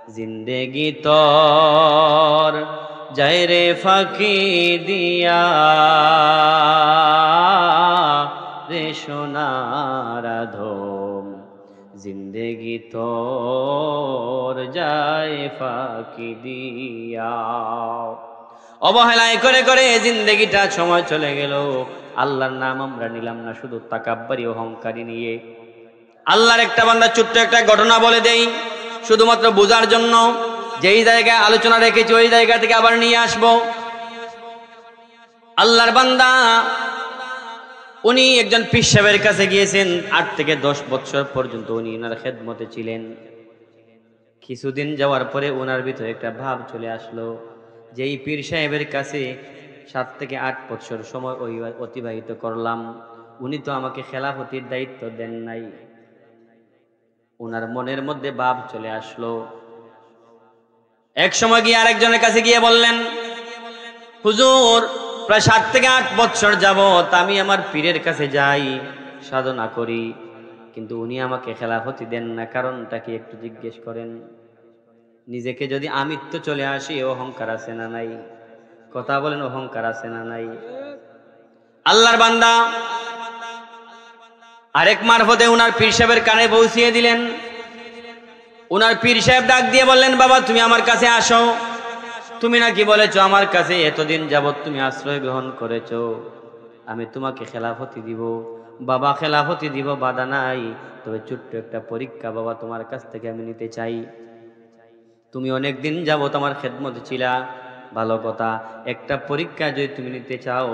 জিন্দেগি তোর যায় রে ফাঁকি দিয়া রে সোনার ধম, জিন্দেগি তোর যায় ফাঁকি দিয়া। অবহেলায় করে করে জিন্দেগিটা সময় চলে গেল, আল্লাহর নাম আমরা নিলাম না, শুধু তাকাব্বুরি অহংকারী নিয়ে। আল্লাহর একটা বান্দা ছোট্ট একটা ঘটনা বলে দেই শুধুমাত্র বোঝার জন্য, যেই জায়গায় আলোচনা রেখেছি ওই জায়গা থেকে আবার নিয়ে আসবো। আল্লাহর বান্দা উনি একজন পীর সাহেবের কাছে গিয়েছেন, 8 থেকে 10 বছর পর্যন্ত উনি ওনার খেদমতে ছিলেন। কিছুদিন যাওয়ার পরে ওনার ভিতরে একটা ভাব চলে আসলো যে এই পীর সাহেবের কাছে 7 থেকে 8 বছর সময় অতিবাহিত করলাম, উনি তো আমাকে খেলাফতির দায়িত্ব দেন নাই। ওনার মনের মধ্যে ভাব চলে আসলো। এক সময় গিয়ে আরেকজনের কাছে গিয়ে বললেন, হুজুর প্রায় 7 থেকে 8 বছর যাবত আমি আমার পীরের কাছে যাই, সাধনা করি, কিন্তু উনি আমাকে খেলাফতি দেন না, কারণটা কি একটু জিজ্ঞেস করেন। নিজেকে যদি আমিত্ব চলে আসি, অহংকার আছে না নাই? কথা বলেন, অহংকার আছে না নাই? আল্লাহর বান্দা আরেক মারফতে উনার পীর সাহেবের কানে পৌঁছিয়ে দিলেন। উনার পীর সাহেব ডাক দিয়ে বললেন, বাবা তুমি আমার কাছে আসো, তুমি নাকি বলেছো আমার কাছে এতদিন যাবত তুমি আশ্রয় গ্রহণ করেছো, আমি তোমাকে খেলাফতি দিব। বাবা খেলাফতি দিব, বাধা নাই, তবে ছোট্ট একটা পরীক্ষা বাবা তোমার কাছ থেকে আমি নিতে চাই। তুমি অনেক দিন যাবত আমার খেদমতে ছিলা, ভালো কথা, একটা পরীক্ষা যদি তুমি নিতে চাও,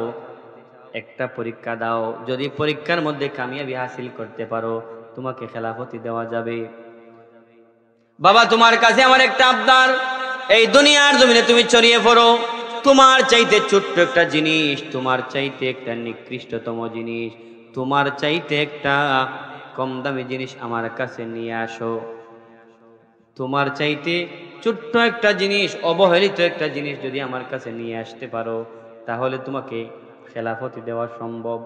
একটা পরীক্ষা দাও, যদি পরীক্ষার মধ্যে কামিয়াবি হাসিল করতে পারো তোমাকে খেলাফতি দেওয়া যাবে। বাবা তোমার কাছে আমার একটা আবদার, এই দুনিয়ার জমিনে তুমি ছড়িয়ে পড়ো, তোমার চাইতে ছোট্ট একটা জিনিস, তোমার চাইতে একটা নিকৃষ্টতম জিনিস, তোমার চাইতে একটা কম দামি জিনিস আমার কাছে নিয়ে আসো। তোমার চাইতে ছোট্ট একটা জিনিস, অবহেলিত একটা জিনিস যদি আমার কাছে নিয়ে আসতে পারো, তাহলে তোমাকে খেলাফতি দেওয়া সম্ভব।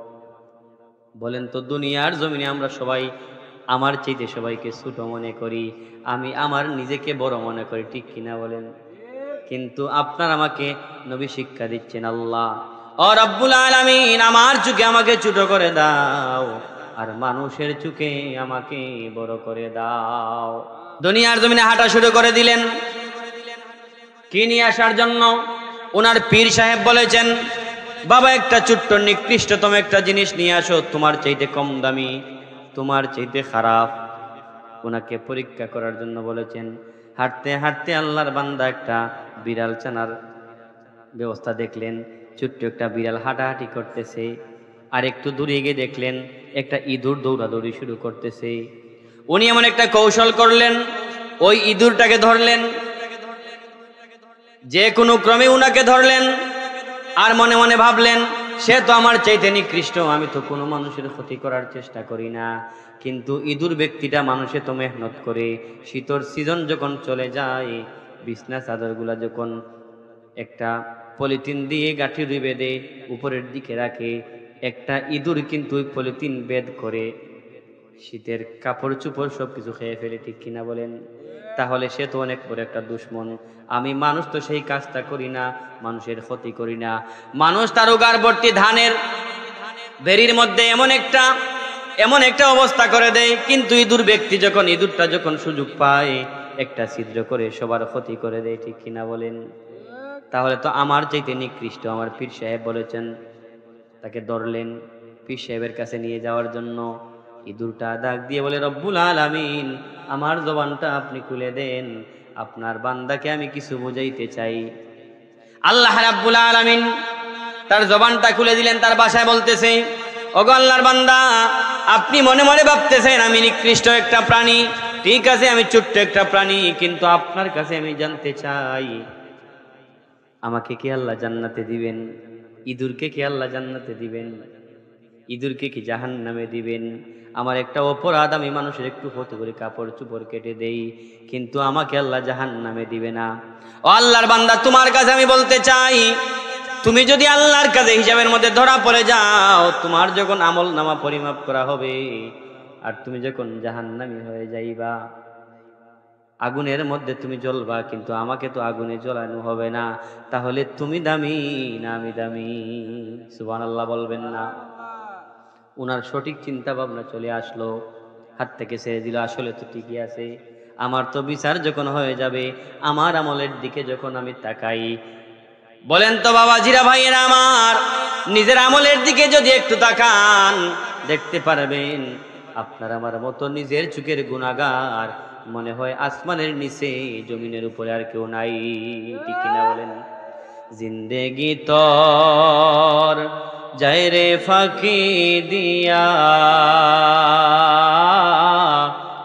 বলেন তো দুনিয়ার জমিনে আমরা সবাই আমার চাইতে সবাইকে ছোট মনে করি, আমি আমার নিজেকে বড় মনে করি, ঠিক কিনা বলেন? কিন্তু আপনার আমাকে নবী শিক্ষা দিচ্ছেন, আল্লাহ ও রব্বুল আলামিন আমার চোখে আমাকে ছোট করে দাও, আর মানুষের চোখে আমাকে বড় করে দাও। দুনিয়ার জমিনে হাঁটা শুরু করে দিলেন। কি নিয়ে আসার জন্য? ওনার পীর সাহেব বলেছেন, বাবা একটা ছোট্ট নিকৃষ্টতম একটা জিনিস নিয়ে আসো, তোমার চাইতে কম দামি, তোমার চাইতে খারাপ। ওনাকে পরীক্ষা করার জন্য বলেছেন। হাঁটতে হাঁটতে আল্লাহর বান্দা একটা বিড়াল ছানার ব্যবস্থা দেখলেন, ছোট্ট একটা বিড়াল হাঁটাহাঁটি করতেছে। আর একটু দূরে গিয়ে দেখলেন একটা ইঁদুর দৌড়াদৌড়ি শুরু করতেছে। উনি এমন একটা কৌশল করলেন, ওই ইঁদুরটাকে ধরলেন, যে কোনো ক্রমে উনাকে ধরলেন, আর মনে মনে ভাবলেন সে তো আমার চাইতে নিকৃষ্ট, আমি তো কোনো মানুষের ক্ষতি করার চেষ্টা করি না, কিন্তু ইঁদুর ব্যক্তিটা মানুষে তো মেহনত করে, শীতর সিজন যখন চলে যায়, বিছনা চাদরগুলা যখন একটা পলিথিন দিয়ে গাঁঠি বেঁধে উপরের দিকে রাখে, একটা ইঁদুর কিন্তু ওই পলিথিন বেদ করে শীতের কাপড় চুপড় সবকিছু খেয়ে ফেলে, ঠিক কিনা বলেন? তাহলে সে তো অনেক বড় একটা দুশ্মন। আমি মানুষ তো সেই কাজটা করি না, মানুষের ক্ষতি করি না। মানুষ তার উগার ভর্তি ধানের বেরির মধ্যে এমন একটা অবস্থা করে দেয়, কিন্তু ইঁদুরটা যখন সুযোগ পায় একটা ছিদ্র করে সবার ক্ষতি করে দেয়, ঠিক কিনা বলেন? তাহলে তো আমার চাইতে নিকৃষ্ট। আমার পীর সাহেব বলেছেন, তাকে ধরলেন, পীর সাহেবের কাছে নিয়ে যাওয়ার জন্য। ইঁদুরটা ডাক দিয়ে বলে, রব্বুল আলামিন আমার জবানটা আপনি খুলে দেন, আপনার বান্দাকে আমি কিছু বুঝাইতে চাই। আল্লাহ রাব্বুল আলামিন তার জবানটা খুলে দিলেন। তার ভাষায় বলতেছে, ওগো আল্লাহর বান্দা, আপনি মনে মনে ভাবতেছেন আমি নিকৃষ্ট একটা প্রাণী, ঠিক আছে আমি ছোট্ট একটা প্রাণী, কিন্তু আপনার কাছে আমি জানতে চাই আমাকে কি আল্লাহ জান্নাতে দিবেন? ইঁদুরকে কি আল্লাহ জান্নাতে দিবেন? ইঁদুরকে কি জাহান্নামে দিবেন? আমার একটা অপরাধ, আমি মানুষের একটু ক্ষতি করে কাপড় চুপড় কেটে দেই, কিন্তু আমাকে আল্লাহ জাহান্নামে দিবে না। ও আল্লাহর বান্দা, তোমার কাছে আমি বলতে চাই, তুমি যদি আল্লাহর কাছে হিসাবের মধ্যে ধরা পড়ে যাও, তোমার যখন আমল নামা পরিমাপ করা হবে আর তুমি যখন জাহান্নামী হয়ে যাইবা, আগুনের মধ্যে তুমি জ্বলবা, কিন্তু আমাকে তো আগুনে জ্বলানো হবে না, তাহলে তুমি দামি না আমি দামি? সুবহানাল্লাহ বলবেন না? উনার সঠিক চিন্তা ভাবনা চলে আসলো, হাত থেকে ছেড়ে দিল, আসলে তো ঠিকই আছে, আমার তো বিচার যখন হয়ে যাবে, আমার আমলের দিকে যখন আমি তাকাই, বলেন তো বাবাজিরা ভাইয়েরা আমার, নিজের আমলের দিকে যদি একটু তাকান দেখতে পারবেন আপনার আমার মতো নিজের চোখের গুনাহগার মনে হয় আসমানের নিচে জমিনের উপরে আর কেউ নাই। ঠিক কিনা বলেন? জিন্দেগি তোর যায় রে ফাঁকি দিয়া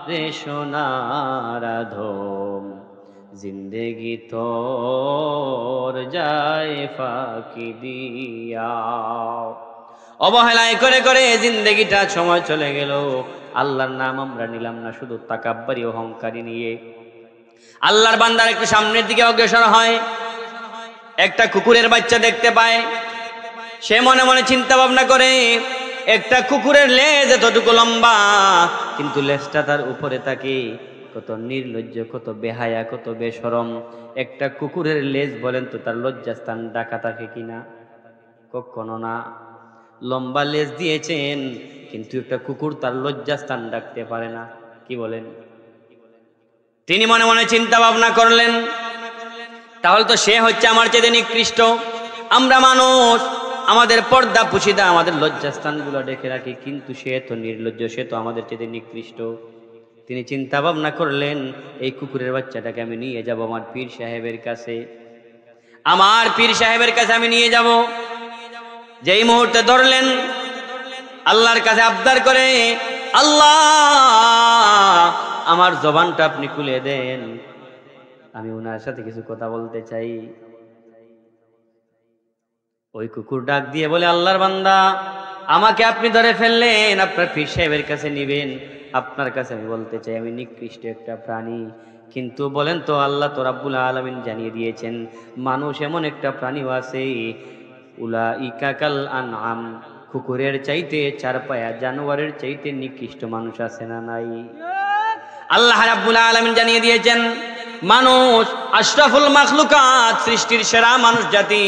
রে সোনার ধম, জিন্দেগি তোর যায় ফাঁকি দিয়া। অবহেলায় করে করে জিন্দেগিটা সময় চলে গেল, আল্লাহর নাম আমরা নিলাম না, শুধু তাকাব্বুরি অহংকারী নিয়ে। আল্লাহর বান্দার একটু সামনের দিকে অগ্রসর হয়, একটা কুকুরের বাচ্চা দেখতে পায়, সে মনে মনে চিন্তা ভাবনা করে, একটা কুকুরের লেজ এতটুকু লম্বা, কিন্তু লেজটা তার উপরে থাকে, কত নির্লজ্জ, কত বেহায়া, কত বেশরম। একটা কুকুরের লেজ বলেন তো তার লজ্জাস্থান ঢাকা থাকে কিনা? কখনো না। লম্বা লেজ দিয়েছেন, কিন্তু একটা কুকুর তার লজ্জাস্থান ঢাকতে পারে না। কি বলেন? তিনি মনে মনে চিন্তা ভাবনা করলেন, তাহলে তো সে হচ্ছে আমার চেয়ে নিকৃষ্ট। আমরা মানুষ, আমাদের পর্দা পুশিদা, আমাদের লজ্জাস্থানগুলো ডেকে রাখি, কিন্তু সে তো নির্লজ্জ, সে তো আমাদের চেয়ে নিকৃষ্ট। তিনি চিন্তা ভাবনা করলেন, এই কুকুরের বাচ্চাটাকে আমি নিয়ে যাব আমার পীর সাহেবের কাছে, আমার পীর সাহেবের কাছে আমি নিয়ে যাব। যেই মুহূর্তে ধরলেন, আল্লাহর কাছে আবদার করে, আল্লাহ আমার জবানটা আপনি খুলে দেন, আমি ওনার সাথে কিছু কথা বলতে চাই। ওই কুকুর ডাক দিয়ে বলে, আল্লাহর বান্দা, আমাকে আপনি ধরে ফেললেন, আপনার পীর সাহেবের কাছে নিবেন, আপনার কাছে আমি বলতে চাই আমি নিকৃষ্ট একটা প্রাণী। কিন্তু বলেন তো, আল্লাহ তো রাব্বুল আলামিন জানিয়ে দিয়েছেন মানুষ এমন একটা প্রাণীও আছে, উলাইকা কাল আনআম, কুকুরের চাইতে, চারপায়া জানোয়ারের চাইতে নিকৃষ্ট মানুষ আছে না নাই? আল্লাহ রাব্বুল আলামিন জানিয়ে দিয়েছেন মানুষ আশরাফুল মাখলুকাত, সৃষ্টির সেরা মানুষ জাতি,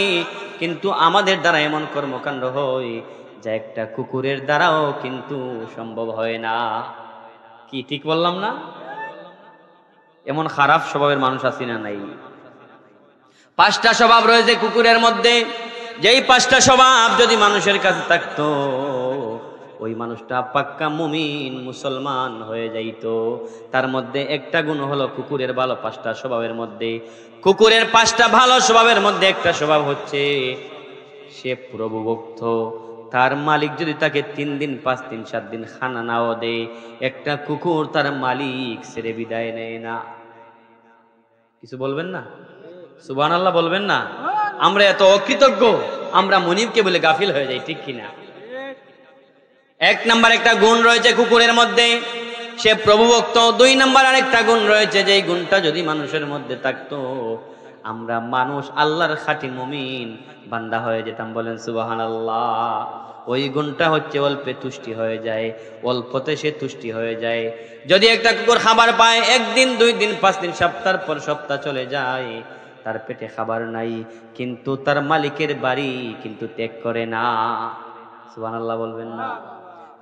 কিন্তু আমাদের দ্বারা এমন কর্মকাণ্ড হয় যা একটা কুকুরের দ্বারাও কিন্তু সম্ভব হয় না। কি ঠিক বললাম না? এমন খারাপ স্বভাবের মানুষ আছি না নাই? 5টা স্বভাব রয়েছে কুকুরের মধ্যে, যেই 5টা স্বভাব যদি মানুষের কাছে থাকতো, ওই মানুষটা পাক্কা মুমিন মুসলমান হয়ে যাইতো। তার মধ্যে একটা গুণ হলো কুকুরের ভালো 5টা স্বভাবের মধ্যে, কুকুরের 5টা ভালো স্বভাবের মধ্যে একটা স্বভাব হচ্ছে সে প্রভুভক্ত। তার মালিক যদি তাকে 3 দিন 5 দিন 7 দিন খানা নাও দেয়, একটা কুকুর তার মালিক ছেড়ে বিদায় নেয় না। কিছু বলবেন না? সুবহানাল্লাহ বলবেন না? আমরা এত অকৃতজ্ঞ, আমরা মনিবকে বলে গাফিল হয়ে যাই, ঠিক কিনা? 1 নাম্বার একটা গুণ রয়েছে কুকুরের মধ্যে, সে প্রভুভক্ত। 2 নাম্বার আরেকটা গুণ রয়েছে, যেই গুণটা যদি মানুষের মধ্যে থাকতো, আমরা মানুষ আল্লাহর খাঁটি মুমিন বান্দা হয়ে যেতাম। বলেন সুবহানাল্লাহ। ওই গুণটা হচ্ছে অল্পে তুষ্টি হয়ে যায়, অল্পতে সে তুষ্টি হয়ে যায়। যদি একটা কুকুর খাবার পায়, 1 দিন 2 দিন 5 দিন সপ্তাহের পর সপ্তাহ চলে যায়, তার পেটে খাবার নাই, কিন্তু তার মালিকের বাড়ি কিন্তু ত্যাগ করে না। সুবহানাল্লাহ বলবেন না?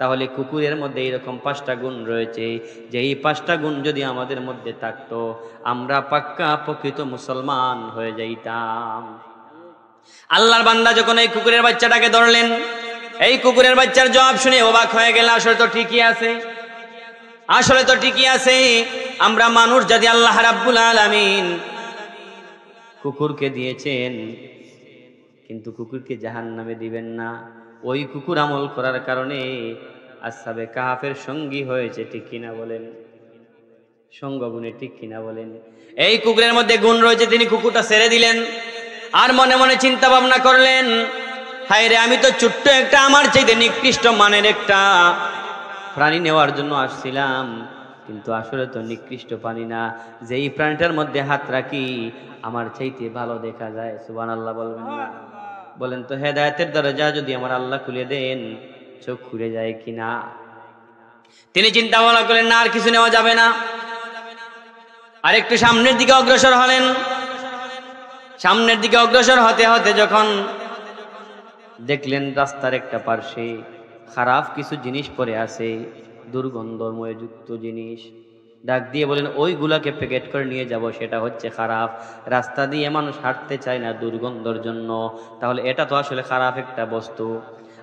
তাহলে কুকুরের মধ্যে এরকম 5টা গুণ রয়েছে, যে এই 5টা গুণ যদি আমাদের মধ্যে থাকতো, আমরা পাক্কা প্রকৃত মুসলমান হয়ে যাইতাম। আল্লাহর বান্দা যখন এই কুকুরের বাচ্চাটাকে ধরলেন, এই কুকুরের বাচ্চার জবাব শুনে অবাক হয়ে গেল, আসলে তো ঠিকই আছে, আসলে তো ঠিকই আছে। আমরা মানুষ জাতি, আল্লাহ রাব্বুল আলামিন কুকুরকে দিয়েছেন, কিন্তু কুকুরকে জাহান্নামে দিবেন না। ওই কুকুর আমল করার কারণে আসহাবে কাহাফের সঙ্গী হয়েছে, ঠিক কিনা বলেন? সঙ্গ গুণে, ঠিক কিনা বলেন? এই কুকুরের মধ্যে গুণ রয়েছে, তিনি কুকুরটা ছেড়ে দিলেন, আর মনে মনে চিন্তা ভাবনা করলেন, হায় রে, আমি তো ছোট্ট একটা, আমার চাইতে নিকৃষ্ট মানের একটা প্রাণী নেওয়ার জন্য আসছিলাম, কিন্তু আসলে তো নিকৃষ্ট প্রাণী না, যেই প্রাণীটার মধ্যে হাত রাখি আমার চাইতে ভালো দেখা যায়। সুবহানাল্লাহ বলবেন না? বলেন তো, হেদায়েতের দরজা যদি আমার আল্লাহ খুলে দেন, চোখ খুলে যায় কিনা? তিনি চিন্তা ভাবনা করলেন, না, আর কিছু নেওয়া যাবে না। আর একটু সামনের দিকে অগ্রসর হলেন। সামনের দিকে অগ্রসর হতে হতে যখন দেখলেন রাস্তার একটা পার্শ্বে খারাপ কিছু জিনিস পড়ে আছে, দুর্গন্ধময় যুক্ত জিনিস, ডাক দিয়ে বলেন ওইগুলাকে প্যাকেট করে নিয়ে যাব, সেটা হচ্ছে খারাপ। রাস্তা দিয়ে মানুষ হাঁটতে চায় না দুর্গন্ধর জন্য, তাহলে এটা তো আসলে খারাপ একটা বস্তু।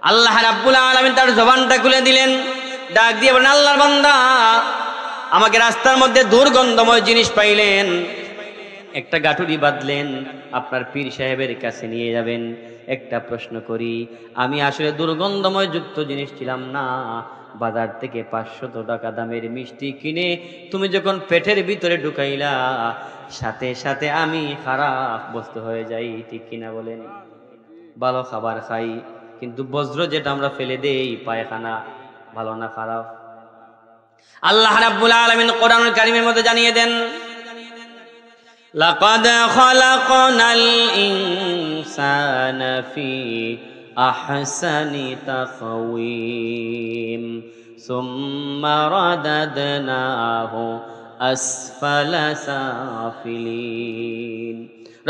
আল্লাহ রাব্বুল আলামিন তার জবানটা খুলে দিলেন, ডাক দিয়ে বলেন আল্লাহর বান্দা, আমাকে রাস্তার মধ্যে দুর্গন্ধময় জিনিস পাইলেন, একটা গাঠুরি বাঁধলেন, আপনার পীর সাহেবের কাছে নিয়ে যাবেন। একটা প্রশ্ন করি, আমি আসলে দুর্গন্ধময় যুক্ত জিনিস ছিলাম না, বাজার থেকে 500 টাকা দামের মিষ্টি কিনে তুমি যখন পেটের ভিতরে ঢুকাইলা, সাথে সাথে আমি খারাপ বস্তু হয়ে যাই, ঠিক কিনা বলেন? ভালো খাবার খাই, কিন্তু বজ্র যেটা আমরা ফেলে দেই, পায়খানা, ভালো না খারাপ? আল্লাহ রাব্বুল আলামিন কোরআনুল কারীমের মধ্যে জানিয়ে দেন, লাকাদ খালাকনাল ইনসানা ফি আহসানি তাকওয়িম সুম্মা রাদাদনাহু আসফালা সাফিলিন।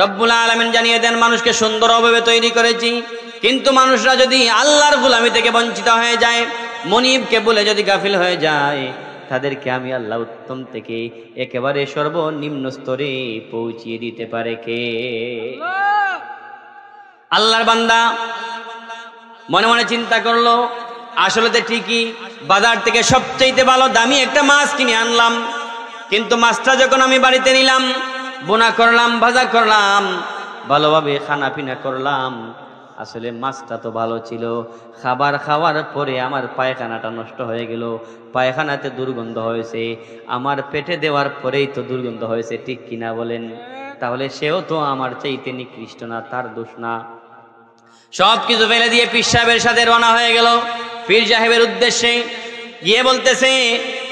রব্বুল আলামিন জানিয়ে দেন, মানুষকে সুন্দরভাবে তৈরি করেছি, কিন্তু মানুষরা যদি আল্লাহর গোলামি থেকে বঞ্চিত হয়ে যায়, মনিবকে বলে যদি গাফিল হয়ে যায়, তাদেরকে আমি আল্লাহ উত্তম থেকে একেবারে সর্বনিম্ন স্তরে পৌঁছিয়ে দিতে পারে কে? আল্লাহর বান্দা মনে মনে চিন্তা করলো, আসলে তো ঠিকই, বাজার থেকে সবচেয়ে ভালো দামি একটা মাছ কিনে আনলাম, কিন্তু মাছটা যখন আমি বাড়িতে নিলাম, বোনা করলাম, ভাজা করলাম, ভালোভাবে খানা পিনা করলাম, আসলে মাছটা তো ভালো ছিল, খাবার খাওয়ার পরে আমার পায়খানাটা নষ্ট হয়ে গেল, পায়খানাতে দুর্গন্ধ হয়েছে, আমার পেটে দেওয়ার পরেই তো দুর্গন্ধ হয়েছে, ঠিক কিনা বলেন? তাহলে সেও তো আমার চাইতে নিকৃষ্ট না, তার দোষ না। সব কিছু ফেলে দিয়ে পীর সাহেবের সাথে রওনা হয়ে গেল। পীর সাহেবের উদ্দেশ্যে গিয়ে বলতেছে,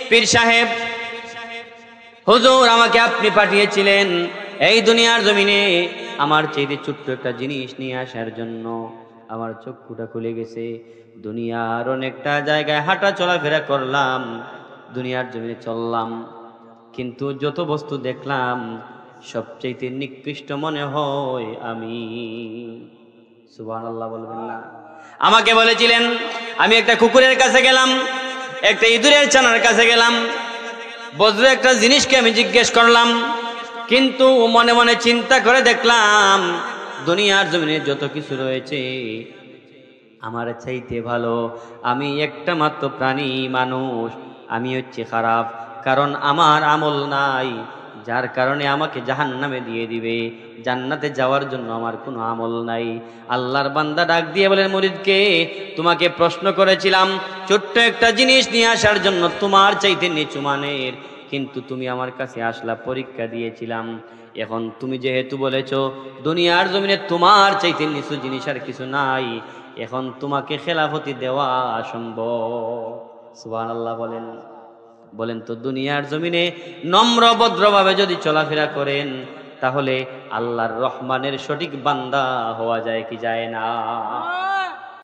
পীর সাহেব, হুজুর আমাকে আপনি পাঠিয়েছিলেন এই দুনিয়ার জমিনে আমার চাইতে ছোট্ট একটা জিনিস নিয়ে আসার জন্য। আমার চক্ষুটা খুলে গেছে, দুনিয়ার অনেকটা জায়গায় হাঁটা চলাফেরা করলাম, দুনিয়ার জমিনে চললাম, কিন্তু যত বস্তু দেখলাম সবচাইতে নিকৃষ্ট মনে হয় আমি। সুবহানাল্লাহ বলবেন না? আমাকে বলেছিলেন, আমি একটা কুকুরের কাছে গেলাম, একটা ইঁদুরের ছানার কাছে গেলাম, বজ্র একটা জিনিসকে আমি জিজ্ঞেস করলাম, কিন্তু মনে মনে চিন্তা করে দেখলাম দুনিয়ার জমিনে যত কিছু রয়েছে আমার চাইতে ভালো আমি একটা মাত্র প্রাণী মানুষ, আমি হচ্ছে খারাপ, কারণ আমার আমল নাই, যার কারণে আমাকে জাহান্নামে দিয়ে দিবে, জান্নাতে যাওয়ার জন্য আমার কোনো আমল নাই। আল্লাহর বান্দা ডাক দিয়ে বলেন, মুরিদকে তোমাকে প্রশ্ন করেছিলাম ছোট্ট একটা জিনিস নিয়ে আসার জন্য, তোমার চাইতে নিচু মানের, কিন্তু তুমি আমার কাছে আসলা, পরীক্ষা দিয়েছিলাম, এখন তুমি যেহেতু বলেছো দুনিয়ার জমিনে তোমার চাইতে নিচু জিনিস আর কিছু নাই, এখন তোমাকে খেলাফতি দেওয়া অসম্ভব। সুবহানাল্লাহ বলেন। বলেন তো, দুনিয়ার জমিনে নম্র ভদ্রভাবে যদি চলাফেরা করেন, তাহলে আল্লাহর রহমানের সঠিক বান্দা হওয়া যায় কি যায় না?